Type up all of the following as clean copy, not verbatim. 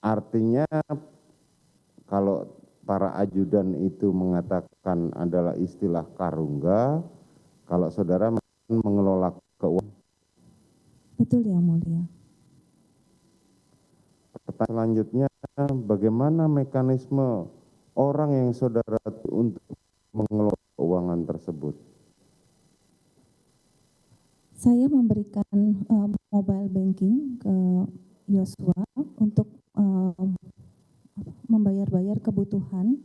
Artinya kalau para ajudan itu mengatakan adalah istilah karungga, kalau saudara mengelola keuangan. Betul Yang Mulia. Pertanyaan selanjutnya, bagaimana mekanisme orang yang saudara untuk mengelola keuangan tersebut? Saya memberikan mobile banking ke Yosua untuk membayar-bayar kebutuhan.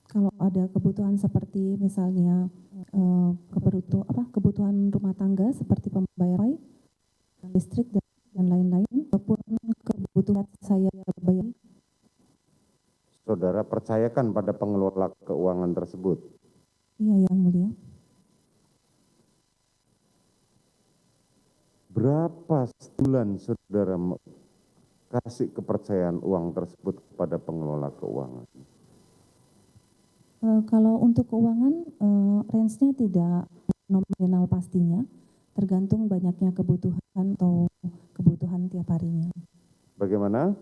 Kalau ada kebutuhan seperti misalnya kebutuhan rumah tangga seperti pembayaran listrik dan lain-lain, ataupun kebutuhan saya bayar. Saudara percayakan pada pengelola keuangan tersebut? Iya Yang Mulia. Berapa bulan saudara kasih kepercayaan uang tersebut kepada pengelola keuangan? Kalau untuk keuangan, range-nya tidak nominal pastinya, tergantung banyaknya kebutuhan atau kebutuhan tiap harinya. Bagaimana?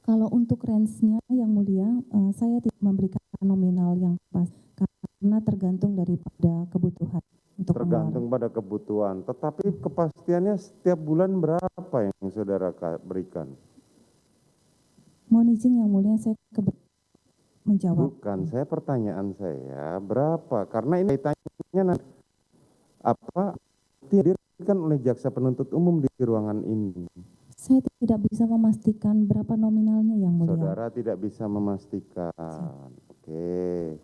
Kalau untuk range-nya Yang Mulia, saya tidak memberikan nominal yang pas, karena tergantung daripada kebutuhan untuk Tergantung pengeluaran. pada kebutuhan, tetapi kepastiannya setiap bulan berapa yang saudara berikan? Mohon izin Yang Mulia, saya menjawab. Bukan, pertanyaan saya berapa? Karena ini tanya apa dihadirkan oleh jaksa penuntut umum di ruangan ini. Saya tidak bisa memastikan berapa nominalnya Yang Mulia. Saudara tidak bisa memastikan. Oke.